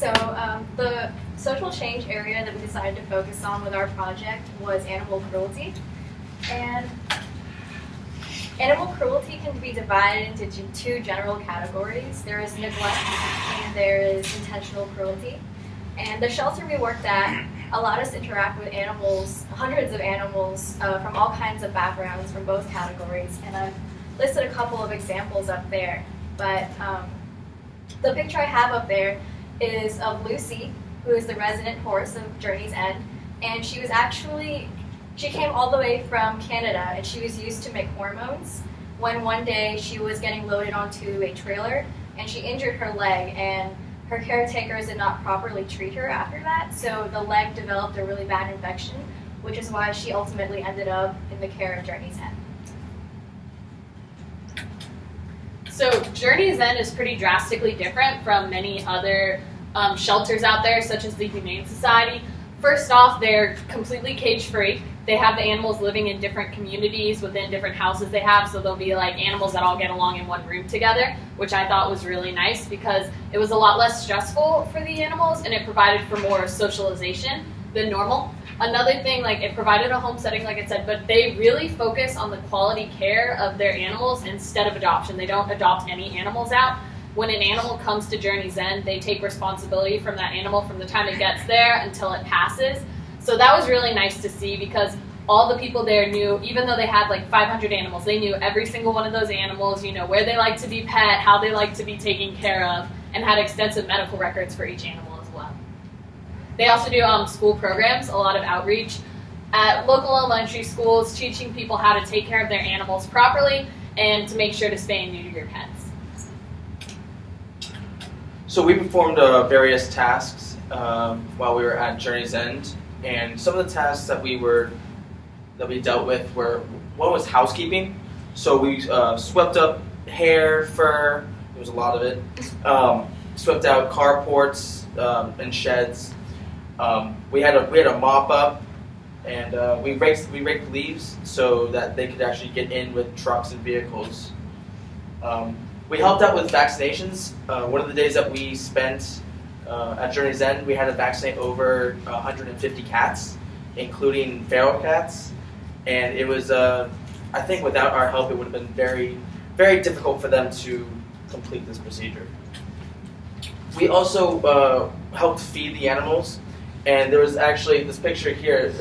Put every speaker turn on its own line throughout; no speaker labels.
The social change area that we decided to focus on with our project was animal cruelty. And animal cruelty can be divided into two general categories. There is neglect and there is intentional cruelty. And the shelter we worked at allowed us to interact with animals, hundreds of animals from all kinds of backgrounds from both categories. And I've listed a couple of examples up there. But the picture I have up there is of Lucy, who is the resident horse of Journey's End. And she came all the way from Canada, and she was used to make hormones when one day she was getting loaded onto a trailer, and she injured her leg, and her caretakers did not properly treat her after that, so the leg developed a really bad infection, which is why she ultimately ended up in the care of Journey's End.
So Journey's End is pretty drastically different from many other shelters out there, such as the Humane Society. First off, they're completely cage-free. They have the animals living in different communities within different houses they have, so they'll be like animals that all get along in one room together, which I thought was really nice because it was a lot less stressful for the animals and it provided for more socialization than normal. Another thing, like it provided a home setting, like I said, but they really focus on the quality care of their animals instead of adoption. They don't adopt any animals out. When an animal comes to Journey's End, they take responsibility from that animal from the time it gets there until it passes. So that was really nice to see because all the people there knew, even though they had like 500 animals, they knew every single one of those animals, you know, where they like to be pet, how they like to be taken care of, and had extensive medical records for each animal as well. They also do school programs, a lot of outreach at local elementary schools, teaching people how to take care of their animals properly and to make sure to spay and neuter your pets.
So we performed various tasks while we were at Journey's End, and some of the tasks that we dealt with were, one was housekeeping. So we swept up hair, fur, there was a lot of it, swept out carports and sheds. We had a mop up, and we raked leaves so that they could actually get in with trucks and vehicles. We helped out with vaccinations. One of the days that we spent at Journey's End, we had to vaccinate over 150 cats, including feral cats. And it was, I think without our help, it would have been very, very difficult for them to complete this procedure. We also helped feed the animals. And there was actually this picture here,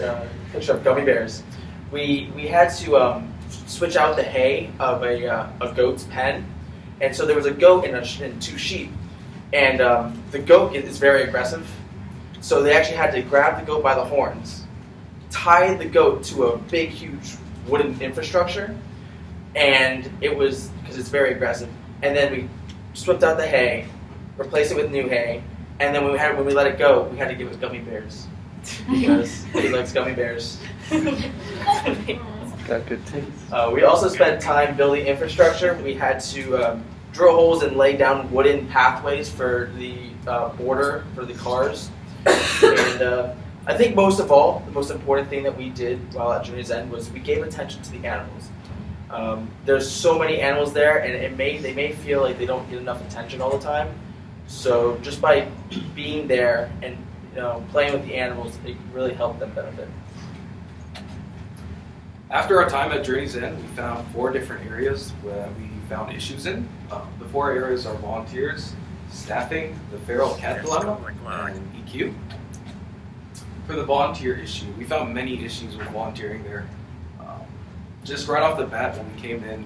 picture of gummy bears. We had to switch out the hay of a goat's pen. And so there was a goat and two sheep. And the goat is very aggressive. So they actually had to grab the goat by the horns, tie the goat to a big, huge wooden infrastructure. And it was, because it's very aggressive. And then we swept out the hay, replaced it with new hay. And then when we let it go, we had to give it gummy bears. Because he likes gummy bears.
Got good taste.
We also spent time building infrastructure. We had to drill holes and lay down wooden pathways for the border for the cars. And I think most of all, the most important thing that we did while at Journey's End was we gave attention to the animals. There's so many animals there, and they may feel like they don't get enough attention all the time. So just by being there and playing with the animals, it really helped them benefit.
After our time at Journey's End, we found 4 different areas where we found issues in. The 4 areas are volunteers, staffing, the feral cat dilemma, and EQ. For the volunteer issue, we found many issues with volunteering there. Just right off the bat when we came in,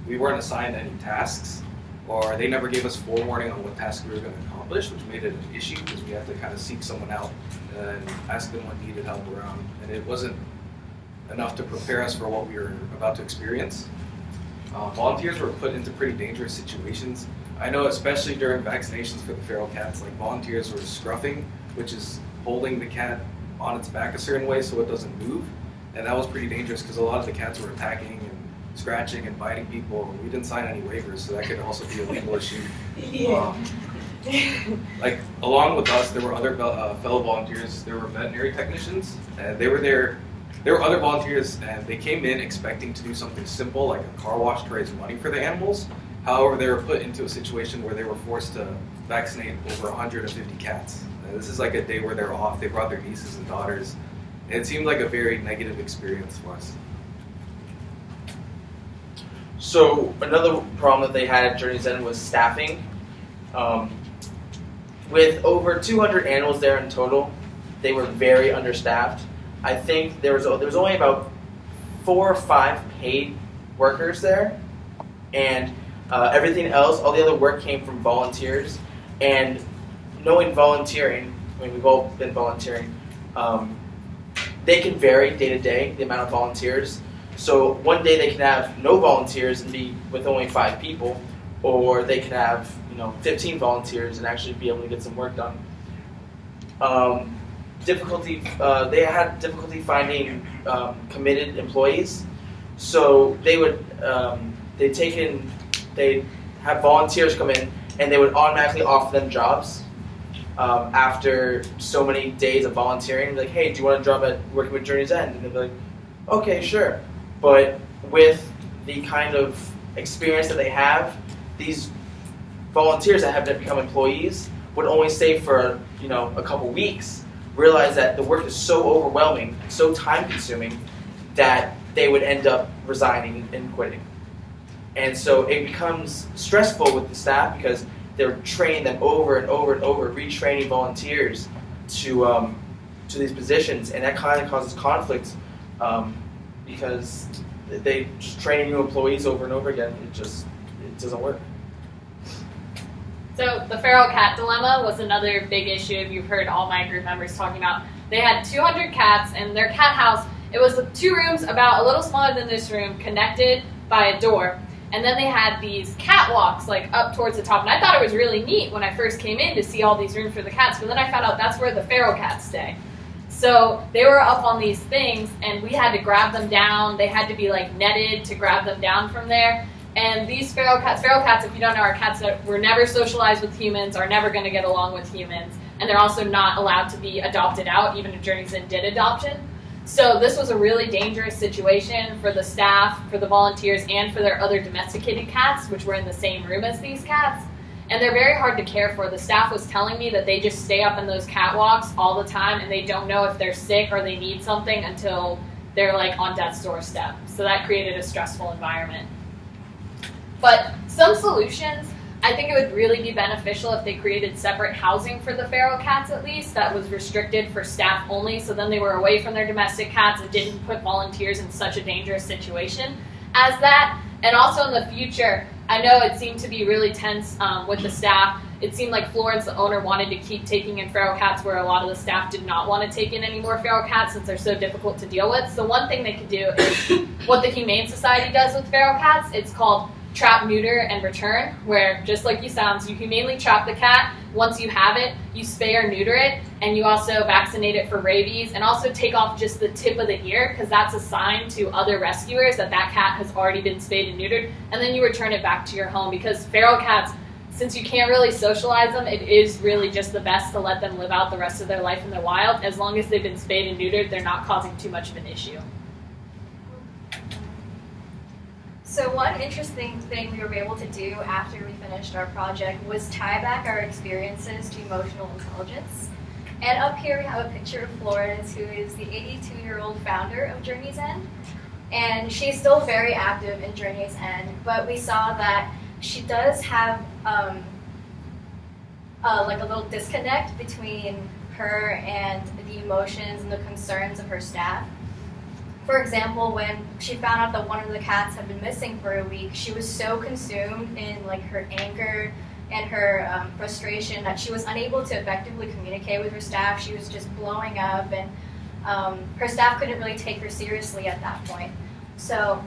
we weren't assigned any tasks, or they never gave us forewarning on what task we were going to accomplish, which made it an issue because we had to kind of seek someone out and ask them what needed help around, and it wasn't enough to prepare us for what we were about to experience. Volunteers were put into pretty dangerous situations. I know especially during vaccinations for the feral cats, like volunteers were scruffing, which is holding the cat on its back a certain way so it doesn't move, and that was pretty dangerous because a lot of the cats were attacking and scratching and biting people, and we didn't sign any waivers, so that could also be a legal issue. Like along with us, there were other fellow volunteers. There were veterinary technicians, and they were there. There were other volunteers, and they came in expecting to do something simple like a car wash to raise money for the animals, However, they were put into a situation where they were forced to vaccinate over 150 cats. This is like a day where they're off. They brought their nieces and daughters. It seemed like a very negative experience for us.
So another problem that they had at Journey's End was staffing. With over 200 animals there in total, they were very understaffed. I think there was only about 4 or 5 paid workers there, and everything else, all the other work came from volunteers. And knowing volunteering, I mean, we've all been volunteering, they can vary day to day, the amount of volunteers. So one day they can have no volunteers and be with only 5 people, or they can have 15 volunteers and actually be able to get some work done. They had difficulty finding committed employees, so they'd have volunteers come in and they would automatically offer them jobs after so many days of volunteering. Like, hey, do you want a job at working with Journey's End? And they'd be like, okay, sure. But with the kind of experience that they have, these volunteers that have become employees would only stay for a couple weeks, realize that the work is so overwhelming, so time-consuming, that they would end up resigning and quitting. And so it becomes stressful with the staff because they're training them over and over and over, retraining volunteers to these positions, and that kind of causes conflict because they just training new employees over and over again. It doesn't work.
So the feral cat dilemma was another big issue you've heard all my group members talking about. They had 200 cats, and their cat house, it was 2 rooms about a little smaller than this room, connected by a door. And then they had these catwalks like up towards the top. And I thought it was really neat when I first came in to see all these rooms for the cats, but then I found out that's where the feral cats stay. So they were up on these things, and we had to grab them down. They had to be like netted to grab them down from there. And these feral cats, if you don't know, are cats that were never socialized with humans, are never going to get along with humans, and they're also not allowed to be adopted out, even if Journey's End did adoption. So this was a really dangerous situation for the staff, for the volunteers, and for their other domesticated cats, which were in the same room as these cats. And they're very hard to care for. The staff was telling me that they just stay up in those catwalks all the time, and they don't know if they're sick or they need something until they're like on death's doorstep. So that created a stressful environment. But some solutions, I think it would really be beneficial if they created separate housing for the feral cats at least that was restricted for staff only, so then they were away from their domestic cats and didn't put volunteers in such a dangerous situation as that. And also in the future, I know it seemed to be really tense with the staff. It seemed like Florence, the owner, wanted to keep taking in feral cats where a lot of the staff did not want to take in any more feral cats since they're so difficult to deal with. So one thing they could do is what the Humane Society does with feral cats. It's called trap, neuter, and return, where, just like you sounds, you humanely trap the cat. Once you have it, you spay or neuter it, and you also vaccinate it for rabies, and also take off just the tip of the ear, because that's a sign to other rescuers that that cat has already been spayed and neutered, and then you return it back to your home, because feral cats, since you can't really socialize them, it is really just the best to let them live out the rest of their life in the wild. As long as they've been spayed and neutered, they're not causing too much of an issue.
So one interesting thing we were able to do after we finished our project was tie back our experiences to emotional intelligence. And up here we have a picture of Florence, who is the 82-year-old founder of Journey's End. And she's still very active in Journey's End, but we saw that she does have like a little disconnect between her and the emotions and the concerns of her staff. For example, when she found out that one of the cats had been missing for a week, she was so consumed in like her anger and her frustration that she was unable to effectively communicate with her staff. She was just blowing up, and her staff couldn't really take her seriously at that point. So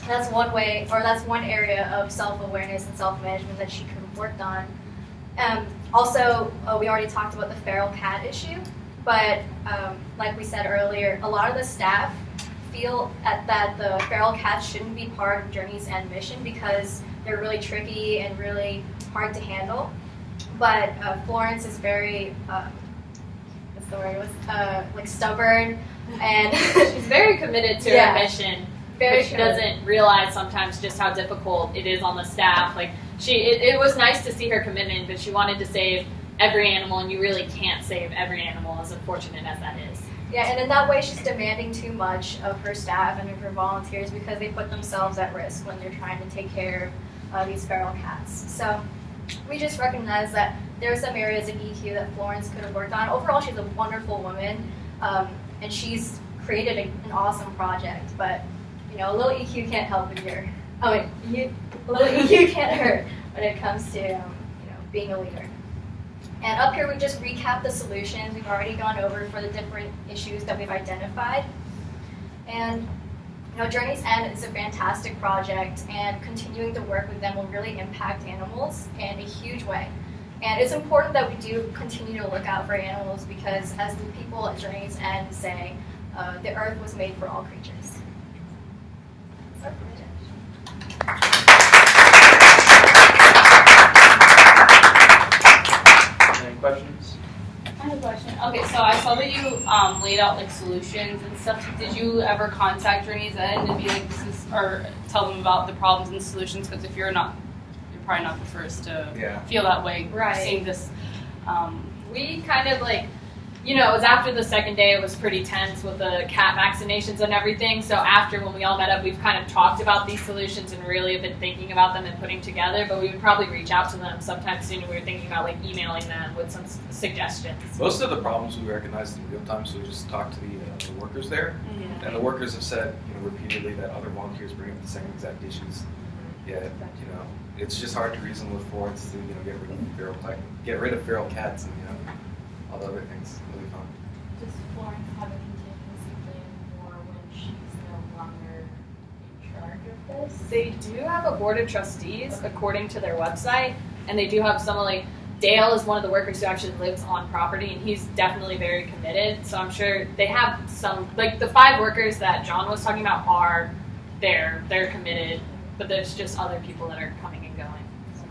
that's one way, or that's one area of self-awareness and self-management that she could have worked on. Also, we already talked about the feral cat issue, but like we said earlier, a lot of the staff feel that the feral cats shouldn't be part of Journey's End mission because they're really tricky and really hard to handle. But Florence is very, what's the word? Like stubborn, and
She's very committed to her mission.
Very
but she
true.
doesn't realize sometimes just how difficult it is on the staff. Like it was nice to see her commitment, but she wanted to save every animal, and you really can't save every animal, as unfortunate as that is.
Yeah, and in that way, she's demanding too much of her staff and of her volunteers because they put themselves at risk when they're trying to take care of these feral cats. So we just recognize that there are some areas of EQ that Florence could have worked on. Overall, she's a wonderful woman, and she's created an awesome project. But you know, a little EQ can't help with your. Oh wait, a little EQ can't hurt when it comes to being a leader. And up here we just recap the solutions we've already gone over for the different issues that we've identified. And Journey's End is a fantastic project, and continuing to work with them will really impact animals in a huge way. And it's important that we do continue to look out for animals because, as the people at Journey's End say, the earth was made for all creatures. That's our project.
Any questions?
I have a question. Okay, so I saw that you laid out like solutions and stuff. Did you ever contact Journey's End and be like, this is, or tell them about the problems and solutions? Because if you're not, you're probably not the first to feel that way.
Right.
Seeing this.
We kind of it was after the second day, it was pretty tense with the cat vaccinations and everything. So after, when we all met up, we've kind of talked about these solutions and really have been thinking about them and putting together. But we would probably reach out to them sometime soon. We were thinking about emailing them with some suggestions.
Most of the problems we recognized in real time, so we just talked to the workers there, and the workers have said repeatedly that other volunteers bring up the same exact issues. Yeah, it's just hard to reason with Florence to get rid of feral cats and all the other things. Really fun.
Does Florence have a contingency plan for when she's no longer in charge of this?
They do have a board of trustees, according to their website, and they do have someone Dale is one of the workers who actually lives on property, and he's definitely very committed. So I'm sure they have some, the 5 workers that John was talking about are there. They're committed, but there's just other people that are coming and going. So.